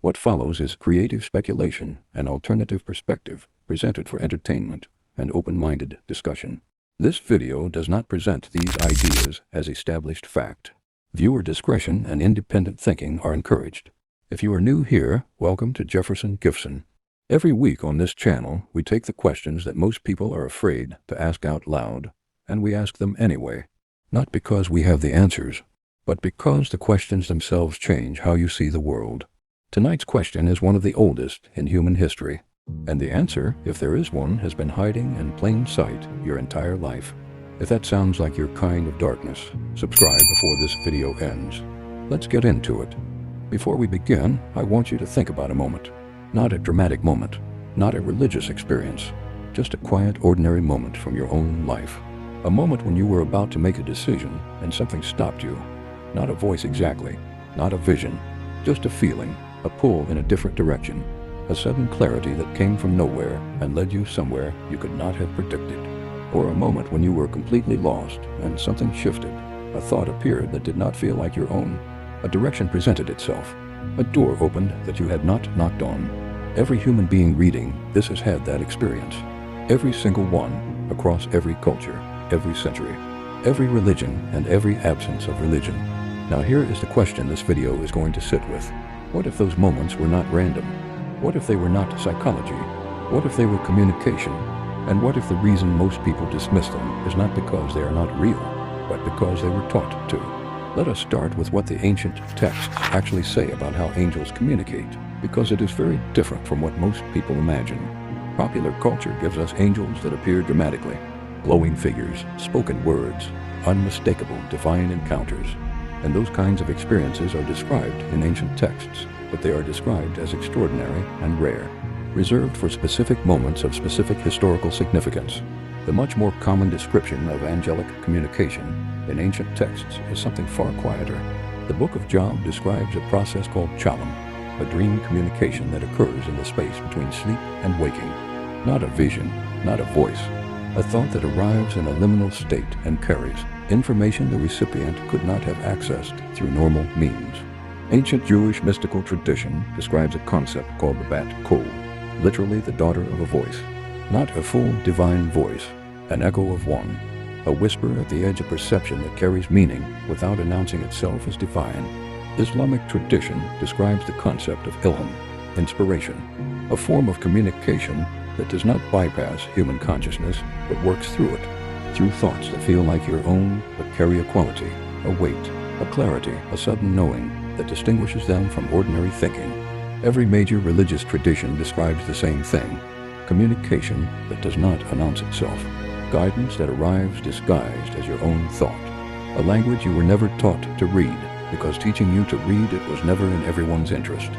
What follows is creative speculation and alternative perspective presented for entertainment and open-minded discussion. This video does not present these ideas as established fact. Viewer discretion and independent thinking are encouraged. If you are new here, welcome to Jefferson Gifson. Every week on this channel, we take the questions that most people are afraid to ask out loud, and we ask them anyway. Not because we have the answers, but because the questions themselves change how you see the world. Tonight's question is one of the oldest in human history, and the answer, if there is one, has been hiding in plain sight your entire life. If that sounds like your kind of darkness, subscribe before this video ends. Let's get into it. Before we begin, I want you to think about a moment. Not a dramatic moment, not a religious experience, just a quiet, ordinary moment from your own life. A moment when you were about to make a decision and something stopped you. Not a voice exactly, not a vision, just a feeling, a pull in a different direction, a sudden clarity that came from nowhere and led you somewhere you could not have predicted. Or a moment when you were completely lost and something shifted. A thought appeared that did not feel like your own. A direction presented itself. A door opened that you had not knocked on. Every human being reading this has had that experience. Every single one, across every culture, every century, every religion, and every absence of religion. Now here is the question this video is going to sit with. What if those moments were not random? What if they were not psychology? What if they were communication? And what if the reason most people dismiss them is not because they are not real, but because they were taught to? Let us start with what the ancient texts actually say about how angels communicate, because it is very different from what most people imagine. Popular culture gives us angels that appear dramatically, glowing figures, spoken words, unmistakable divine encounters. And those kinds of experiences are described in ancient texts, but they are described as extraordinary and rare, reserved for specific moments of specific historical significance. The much more common description of angelic communication in ancient texts is something far quieter. The book of Job describes a process called chalem, a dream communication that occurs in the space between sleep and waking. Not a vision, not a voice, a thought that arrives in a liminal state and carries information the recipient could not have accessed through normal means. Ancient Jewish mystical tradition describes a concept called the bat kol, literally the daughter of a voice. Not a full divine voice, an echo of one, a whisper at the edge of perception that carries meaning without announcing itself as divine. Islamic tradition describes the concept of ilham, inspiration, a form of communication that does not bypass human consciousness but works through it, through thoughts that feel like your own but carry a quality, a weight, a clarity, a sudden knowing that distinguishes them from ordinary thinking. Every major religious tradition describes the same thing, communication that does not announce itself, guidance that arrives disguised as your own thought, a language you were never taught to read because teaching you to read it was never in everyone's interest.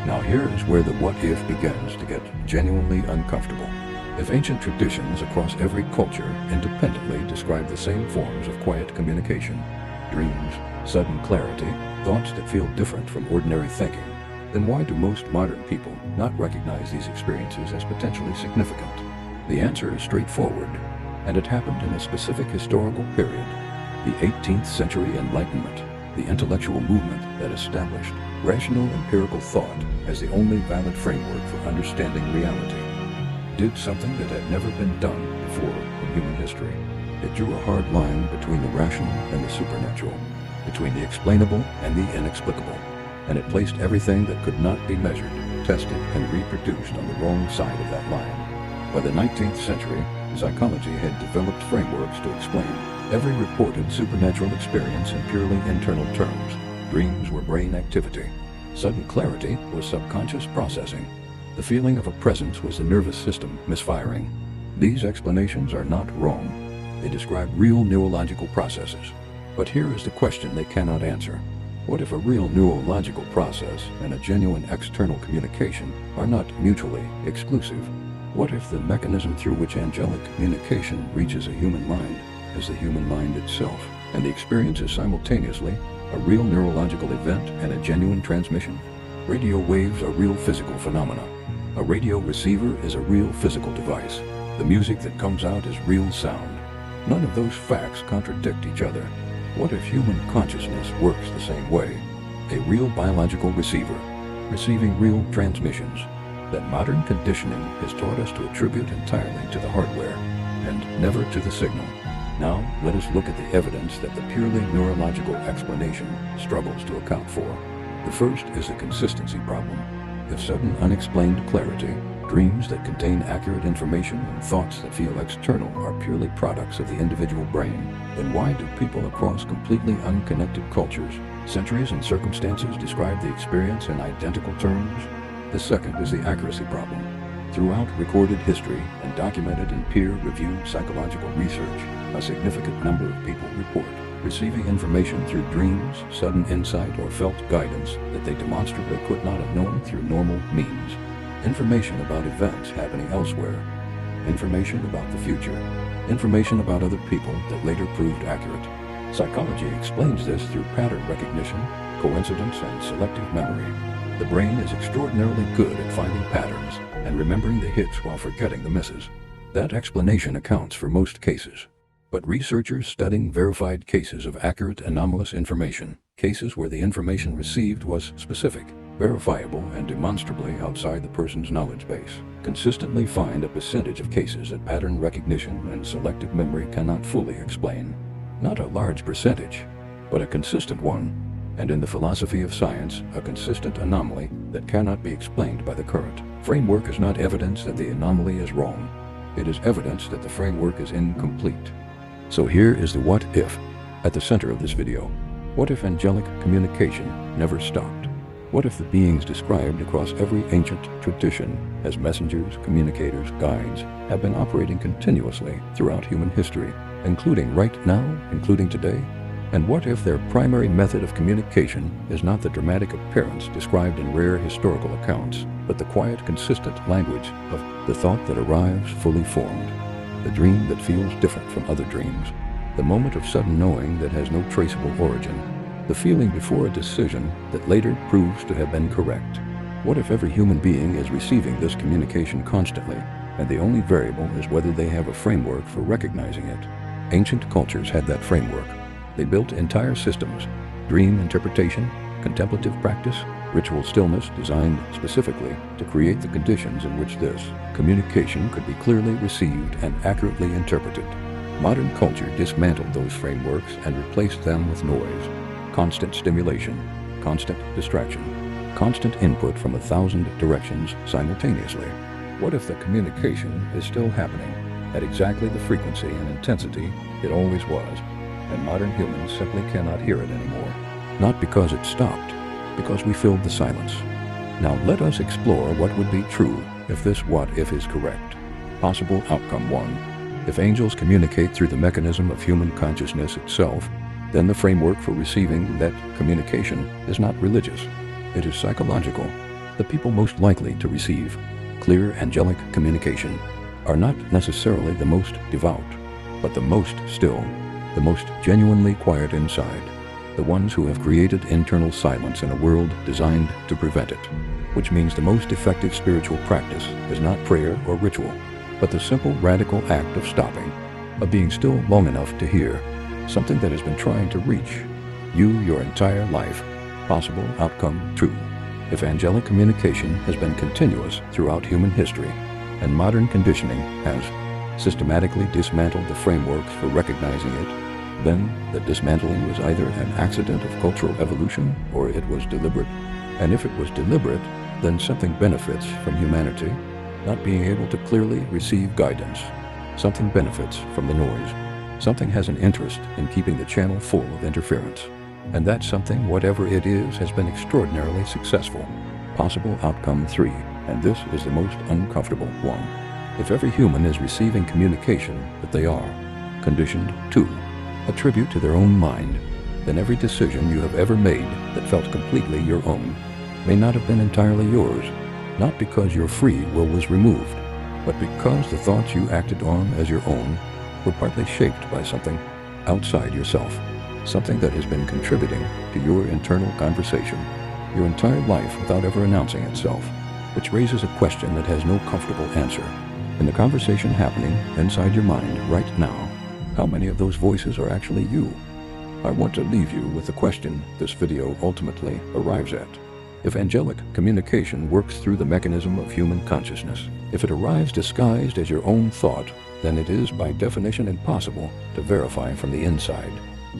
Now here is where the what if begins to get genuinely uncomfortable. If ancient traditions across every culture independently describe the same forms of quiet communication, dreams, sudden clarity, thoughts that feel different from ordinary thinking, then why do most modern people not recognize these experiences as potentially significant? The answer is straightforward, and it happened in a specific historical period, the 18th century Enlightenment, the intellectual movement that established rational empirical thought as the only valid framework for understanding reality. Did something that had never been done before in human history. It drew a hard line between the rational and the supernatural, between the explainable and the inexplicable, and it placed everything that could not be measured, tested, and reproduced on the wrong side of that line. By the 19th century, psychology had developed frameworks to explain every reported supernatural experience in purely internal terms. Dreams were brain activity. Sudden clarity was subconscious processing. The feeling of a presence was the nervous system misfiring. These explanations are not wrong. They describe real neurological processes. But here is the question they cannot answer. What if a real neurological process and a genuine external communication are not mutually exclusive? What if the mechanism through which angelic communication reaches a human mind is the human mind itself, and the experience is simultaneously a real neurological event and a genuine transmission? Radio waves are real physical phenomena. A radio receiver is a real physical device. The music that comes out is real sound. None of those facts contradict each other. What if human consciousness works the same way? A real biological receiver, receiving real transmissions, that modern conditioning has taught us to attribute entirely to the hardware and never to the signal. Now, let us look at the evidence that the purely neurological explanation struggles to account for. The first is the consistency problem. If sudden unexplained clarity, dreams that contain accurate information, and thoughts that feel external are purely products of the individual brain, then why do people across completely unconnected cultures, centuries and circumstances describe the experience in identical terms? The second is the accuracy problem. Throughout recorded history and documented in peer-reviewed psychological research, a significant number of people report receiving information through dreams, sudden insight, or felt guidance that they demonstrably could not have known through normal means. Information about events happening elsewhere, information about the future, information about other people that later proved accurate. Psychology explains this through pattern recognition, coincidence, and selective memory. The brain is extraordinarily good at finding patterns and remembering the hits while forgetting the misses. That explanation accounts for most cases. But researchers studying verified cases of accurate anomalous information, cases where the information received was specific, verifiable, and demonstrably outside the person's knowledge base, consistently find a percentage of cases that pattern recognition and selective memory cannot fully explain. Not a large percentage, but a consistent one, and in the philosophy of science, a consistent anomaly that cannot be explained by the current framework is not evidence that the anomaly is wrong. It is evidence that the framework is incomplete. So here is the what if at the center of this video. What if angelic communication never stopped? What if the beings described across every ancient tradition as messengers, communicators, guides have been operating continuously throughout human history, including right now, including today? And what if their primary method of communication is not the dramatic appearance described in rare historical accounts, but the quiet, consistent language of the thought that arrives fully formed, the dream that feels different from other dreams, the moment of sudden knowing that has no traceable origin, the feeling before a decision that later proves to have been correct? What if every human being is receiving this communication constantly, and the only variable is whether they have a framework for recognizing it? Ancient cultures had that framework. They built entire systems, dream interpretation, contemplative practice, ritual stillness designed specifically to create the conditions in which this communication could be clearly received and accurately interpreted. Modern culture dismantled those frameworks and replaced them with noise, constant stimulation, constant distraction, constant input from 1,000 directions simultaneously. What if the communication is still happening at exactly the frequency and intensity it always was, and modern humans simply cannot hear it anymore? Not because it stopped, because we filled the silence. Now let us explore what would be true if this what if is correct. Possible outcome 1. If angels communicate through the mechanism of human consciousness itself, then the framework for receiving that communication is not religious. It is psychological. The people most likely to receive clear angelic communication are not necessarily the most devout, but the most still, the most genuinely quiet inside, the ones who have created internal silence in a world designed to prevent it, which means the most effective spiritual practice is not prayer or ritual, but the simple radical act of stopping, of being still long enough to hear something that has been trying to reach you your entire life. Possible outcome 2. If angelic communication has been continuous throughout human history, and modern conditioning has systematically dismantled the frameworks for recognizing it, then the dismantling was either an accident of cultural evolution or it was deliberate. And if it was deliberate, then something benefits from humanity not being able to clearly receive guidance. Something benefits from the noise. Something has an interest in keeping the channel full of interference. And that something, whatever it is, has been extraordinarily successful. Possible outcome 3, and this is the most uncomfortable one. If every human is receiving communication that they are conditioned to attribute to their own mind, then every decision you have ever made that felt completely your own may not have been entirely yours, not because your free will was removed, but because the thoughts you acted on as your own were partly shaped by something outside yourself, something that has been contributing to your internal conversation your entire life without ever announcing itself, which raises a question that has no comfortable answer. In the conversation happening inside your mind right now, how many of those voices are actually you? I want to leave you with the question this video ultimately arrives at. If angelic communication works through the mechanism of human consciousness, if it arrives disguised as your own thought, then it is by definition impossible to verify from the inside.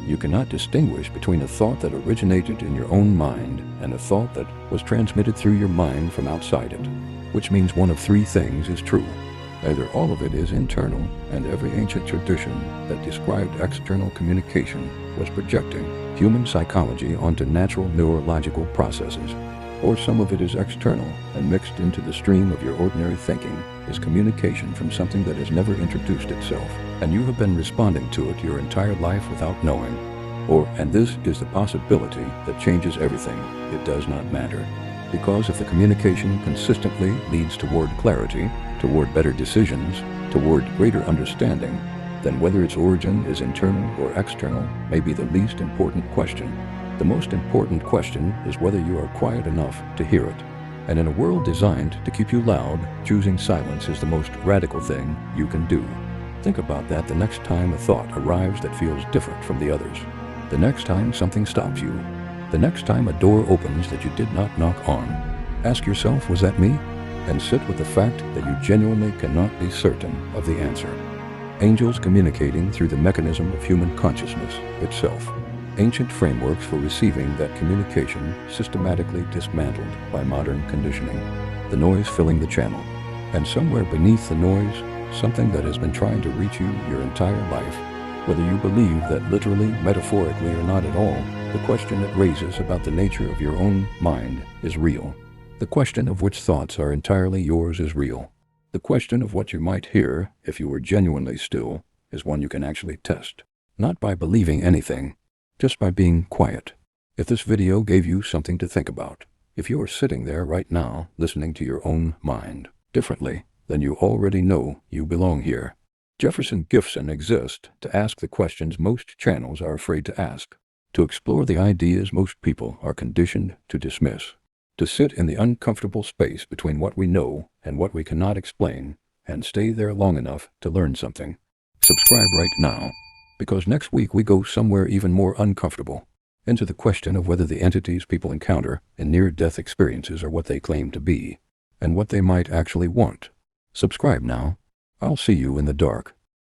You cannot distinguish between a thought that originated in your own mind and a thought that was transmitted through your mind from outside it, which means one of three things is true. Either all of it is internal, and every ancient tradition that described external communication was projecting human psychology onto natural neurological processes, or some of it is external and mixed into the stream of your ordinary thinking is communication from something that has never introduced itself, and you have been responding to it your entire life without knowing. And this is the possibility that changes everything. It does not matter. Because if the communication consistently leads toward clarity, toward better decisions, toward greater understanding, then whether its origin is internal or external may be the least important question. The most important question is whether you are quiet enough to hear it. And in a world designed to keep you loud, choosing silence is the most radical thing you can do. Think about that the next time a thought arrives that feels different from the others. The next time something stops you. The next time a door opens that you did not knock on. Ask yourself, was that me? And sit with the fact that you genuinely cannot be certain of the answer. Angels communicating through the mechanism of human consciousness itself. Ancient frameworks for receiving that communication systematically dismantled by modern conditioning. The noise filling the channel. And somewhere beneath the noise, something that has been trying to reach you your entire life. Whether you believe that literally, metaphorically, or not at all, the question it raises about the nature of your own mind is real. The question of which thoughts are entirely yours is real. The question of what you might hear, if you were genuinely still, is one you can actually test. Not by believing anything, just by being quiet. If this video gave you something to think about, if you are sitting there right now listening to your own mind differently, then you already know you belong here. Jefferson Gifson exists to ask the questions most channels are afraid to ask, to explore the ideas most people are conditioned to dismiss, to sit in the uncomfortable space between what we know and what we cannot explain, and stay there long enough to learn something. Subscribe right now, because next week we go somewhere even more uncomfortable, into the question of whether the entities people encounter in near-death experiences are what they claim to be, and what they might actually want. Subscribe now. I'll see you in the dark.